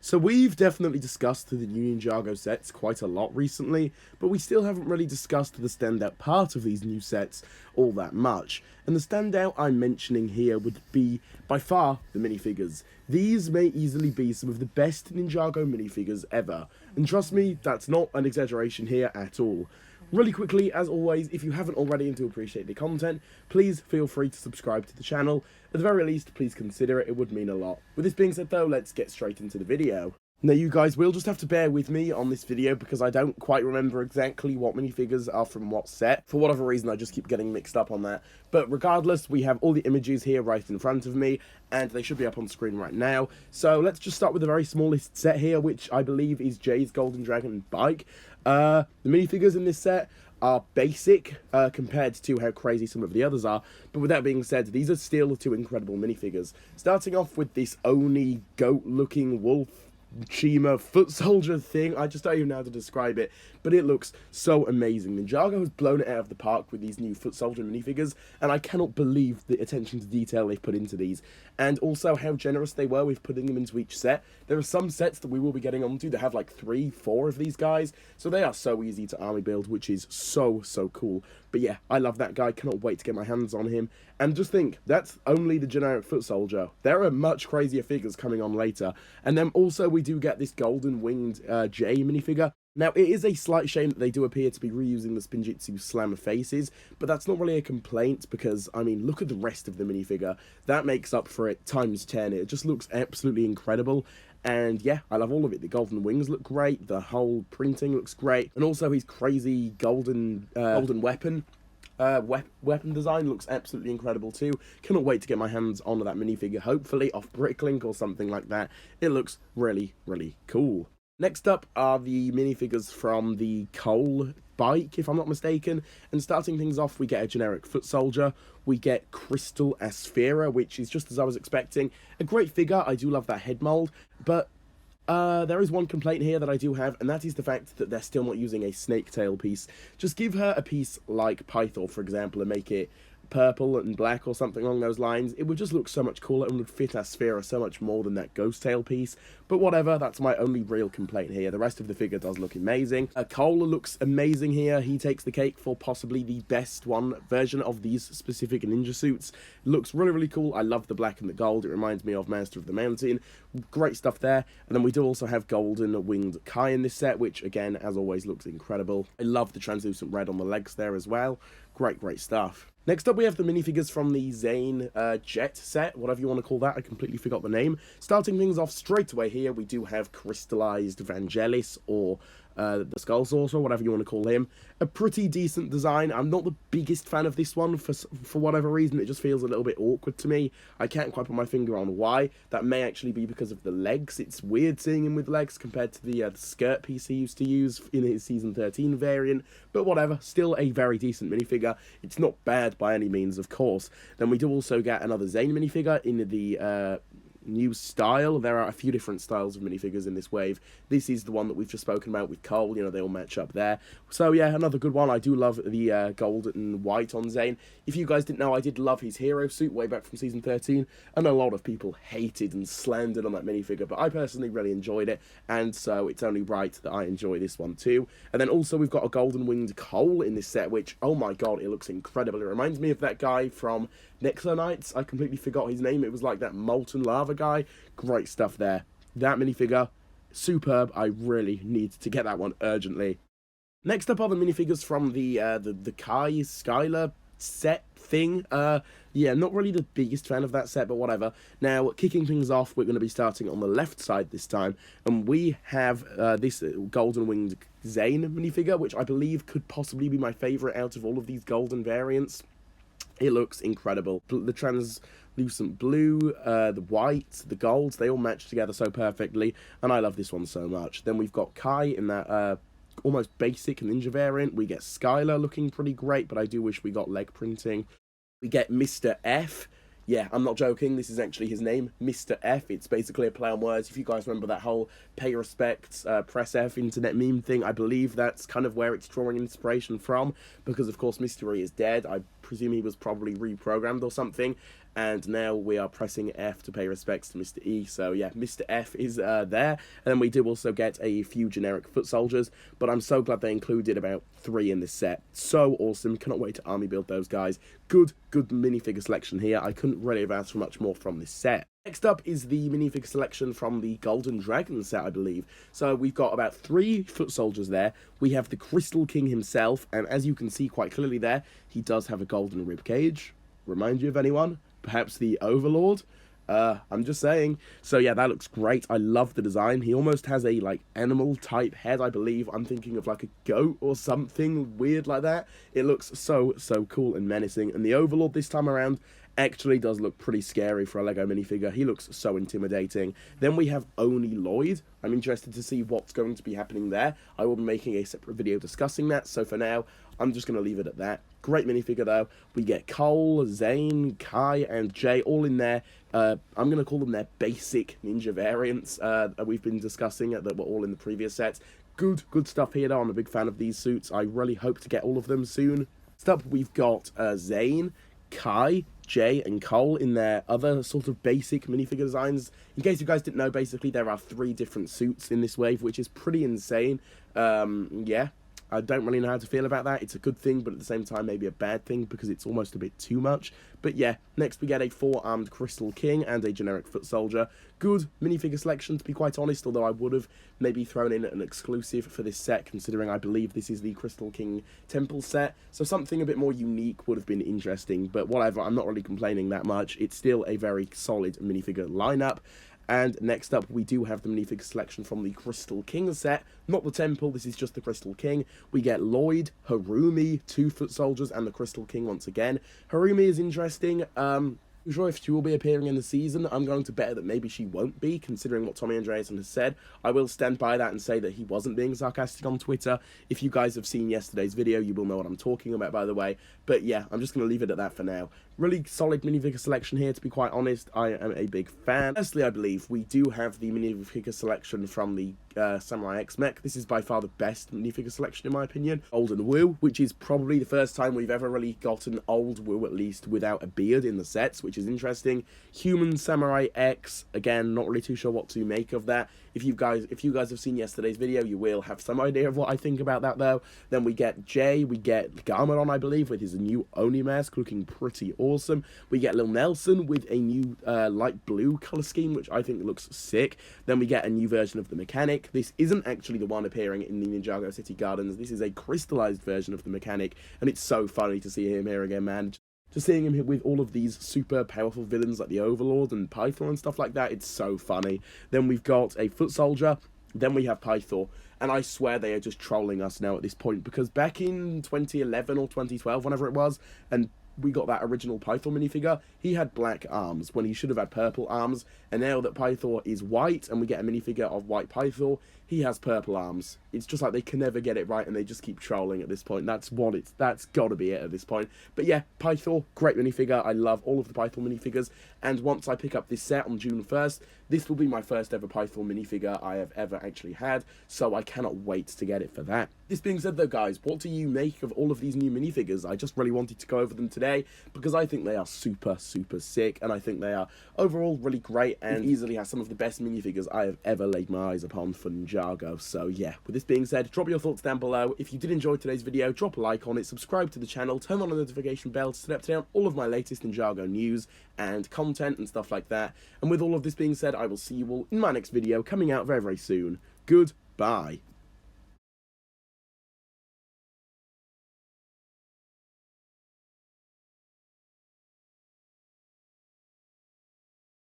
So we've definitely discussed the new Ninjago sets quite a lot recently, but we still haven't really discussed the standout part of these new sets all that much. And the standout I'm mentioning here would be, by far, the minifigures. These may easily be some of the best Ninjago minifigures ever, and trust me, that's not an exaggeration here at all. Really quickly, as always, if you haven't already and do appreciate the content, please feel free to subscribe to the channel. At the very least, please consider it, it would mean a lot. With this being said though, let's get straight into the video. Now you guys will just have to bear with me on this video because I don't quite remember exactly what minifigures are from what set. For whatever reason, I just keep getting mixed up on that. But regardless, we have all the images here right in front of me, and they should be up on screen right now. So let's just start with the very smallest set here, which I believe is Jay's Golden Dragon bike. The minifigures in this set are basic compared to how crazy some of the others are, but with that being said, these are still two incredible minifigures. Starting off with this Oni goat-looking wolf Chima foot soldier thing, I just don't even know how to describe it, but it looks so amazing. Ninjago has blown it out of the park with these new foot soldier minifigures, and I cannot believe the attention to detail they've put into these, and also how generous they were with putting them into each set. There are some sets that we will be getting onto that have like 3, 4 of these guys, so they are so easy to army build, which is so cool. But yeah, I love that guy, cannot wait to get my hands on him. And just think, that's only the generic foot soldier. There are much crazier figures coming on later. And then also we do get this golden winged Jay minifigure. Now, it is a slight shame that they do appear to be reusing the Spinjitzu Slammer faces, but that's not really a complaint because, I mean, look at the rest of the minifigure. That makes up for it times 10. It just looks absolutely incredible. And yeah, I love all of it. The golden wings look great, the whole printing looks great, and also his crazy golden weapon. Weapon design looks absolutely incredible too. Cannot wait to get my hands on that minifigure, hopefully off Bricklink or something like that. It looks really cool. Next up are the minifigures from the Cole bike, if I'm not mistaken, and starting things off, we get a generic foot soldier. We get Crystal Asphera, which is just as I was expecting. A great figure, I do love that head mold, but there is one complaint here that I do have, and that is the fact that they're still not using a snake tail piece. Just give her a piece like Pythor, for example, and make it purple and black or something along those lines. It would just look so much cooler and would fit Asphera so much more than that ghost tail piece. But whatever, that's my only real complaint here. The rest of the figure does look amazing. Cole looks amazing here. He takes the cake for possibly the best one version of these specific ninja suits. Looks really cool. I love the black and the gold. It reminds me of Master of the Mountain. Great stuff there. And then we do also have golden winged Kai in this set, which again, as always, looks incredible. I love the translucent red on the legs there as well. Great stuff. Next up, we have the minifigures from the Zane Jet set, whatever you want to call that. I completely forgot the name. Starting things off straight away here, we do have Crystalized Vangelis, or the Skull Sorcerer, whatever you want to call him. A pretty decent design. I'm not the biggest fan of this one for whatever reason. It just feels a little bit awkward to me. I can't quite put my finger on why. That may actually be because of the legs. It's weird seeing him with legs compared to the skirt piece he used to use in his Season 13 variant. But whatever, still a very decent minifigure. It's not bad by any means, of course. Then we do also get another Zane minifigure in the new style. There are a few different styles of minifigures in this wave. This is the one that we've just spoken about with Cole, you know, they all match up there. So yeah, another good one. I do love the gold and white on Zane. If you guys didn't know, I did love his hero suit way back from Season 13, and a lot of people hated and slandered on that minifigure, but I personally really enjoyed it, and so it's only right that I enjoy this one too. And then also we've got a golden winged Cole in this set, which, oh my god, it looks incredible. It reminds me of that guy from Nexonites. I completely forgot his name. It was like that molten lava guy. Great stuff there. That minifigure, superb. I really need to get that one urgently. Next up are the minifigures from the Kai Skylar set thing. Yeah, not really the biggest fan of that set, but whatever. Now, kicking things off, we're going to be starting on the left side this time, and we have this golden winged Zane minifigure, which I believe could possibly be my favourite out of all of these golden variants. It looks incredible. The translucent blue, the white, the golds, they all match together so perfectly, and I love this one so much. Then we've got Kai in that almost basic ninja variant. We get Skylar looking pretty great, but I do wish we got leg printing. We get Mr. F. Yeah, I'm not joking, this is actually his name, Mr. F. It's basically a play on words. If you guys remember that whole pay respects, press F internet meme thing, I believe that's kind of where it's drawing inspiration from, because of course Mystery is dead. I presume he was probably reprogrammed or something. And now we are pressing F to pay respects to Mr. E. So yeah, Mr. F is there. And then we do also get a few generic foot soldiers, but I'm so glad they included about 3 in this set. So awesome. Cannot wait to army build those guys. Good minifigure selection here. I couldn't really have asked for much more from this set. Next up is the minifigure selection from the Golden Dragon set, I believe. So we've got about 3 foot soldiers there. We have the Crystal King himself, and as you can see quite clearly there, he does have a golden rib cage. Remind you of anyone? Perhaps the Overlord? I'm just saying. So yeah, that looks great. I love the design. He almost has a like animal type head, I believe. I'm thinking of like a goat or something weird like that. It looks so cool and menacing. And the Overlord this time around actually does look pretty scary for a Lego minifigure. He looks so intimidating. Then we have Oni Lloyd. I'm interested to see what's going to be happening there. I will be making a separate video discussing that. So for now, I'm just going to leave it at that. Great minifigure though. We get Cole, Zane, Kai, and Jay all in there. I'm going to call them their basic ninja variants that we've been discussing that were all in the previous sets. Good stuff here though. I'm a big fan of these suits. I really hope to get all of them soon. Next up, we've got Zane, Kai, Jay, and Cole in their other sort of basic minifigure designs. In case you guys didn't know, basically there are 3 different suits in this wave, which is pretty insane. Yeah. I don't really know how to feel about that. It's a good thing, but at the same time, maybe a bad thing because it's almost a bit too much. But yeah, next we get a 4-armed Crystal King and a generic foot soldier. Good minifigure selection, to be quite honest, although I would have maybe thrown in an exclusive for this set, considering I believe this is the Crystal King Temple set. So something a bit more unique would have been interesting, but whatever, I'm not really complaining that much. It's still a very solid minifigure lineup. And next up, we do have the minifigure selection from the Crystal King set. Not the Temple, this is just the Crystal King. We get Lloyd, Harumi, 2 foot soldiers, and the Crystal King once again. Harumi is interesting. I'm sure if she will be appearing in the season. I'm going to bet that maybe she won't be, considering what Tommy Andreasen has said. I will stand by that and say that he wasn't being sarcastic on Twitter. If you guys have seen yesterday's video, you will know what I'm talking about, by the way. But yeah, I'm just going to leave it at that for now. Really solid minifigure selection here, to be quite honest. I am a big fan. Firstly, I believe we do have the minifigure selection from the Samurai X-Mech. This is by far the best minifigure selection in my opinion. Old and Wu, which is probably the first time we've ever really gotten Old Wu, at least, without a beard in the sets, which is interesting. Human Samurai X, again, not really too sure what to make of that. If you guys have seen yesterday's video, you will have some idea of what I think about that, though. Then we get Jay, we get Garmadon, I believe, with his new Oni mask, looking pretty awesome. We get Lil Nelson with a new light blue colour scheme, which I think looks sick. Then we get a new version of the Mechanic. This isn't actually the one appearing in the Ninjago City Gardens. This is a crystallized version of the Mechanic, and it's so funny to see him here again, man. Just seeing him here with all of these super powerful villains like the Overlord and Pythor and stuff like that, it's so funny. Then we've got a foot soldier, then we have Pythor, and I swear they are just trolling us now at this point, because back in 2011 or 2012, whenever it was, and we got that original Pythor minifigure, he had black arms when he should have had purple arms, and now that Pythor is white and we get a minifigure of white Pythor, he has purple arms. It's just like they can never get it right and they just keep trolling at this point. That's gotta be it at this point. But yeah, Pythor, great minifigure. I love all of the Pythor minifigures, and once I pick up this set on June 1st, this will be my first ever Pythor minifigure I have ever actually had, so I cannot wait to get it for that. This being said though, guys, what do you make of all of these new minifigures? I just really wanted to go over them today because I think they are super sick, and I think they are overall really great and easily has some of the best minifigures I have ever laid my eyes upon for Ninjago. So yeah, with this being said, drop your thoughts down below. If you did enjoy today's video, drop a like on it, subscribe to the channel, turn on the notification bell to stay up to date on all of my latest Ninjago news and content and stuff like that. And with all of this being said, I will see you all in my next video coming out very soon. Goodbye.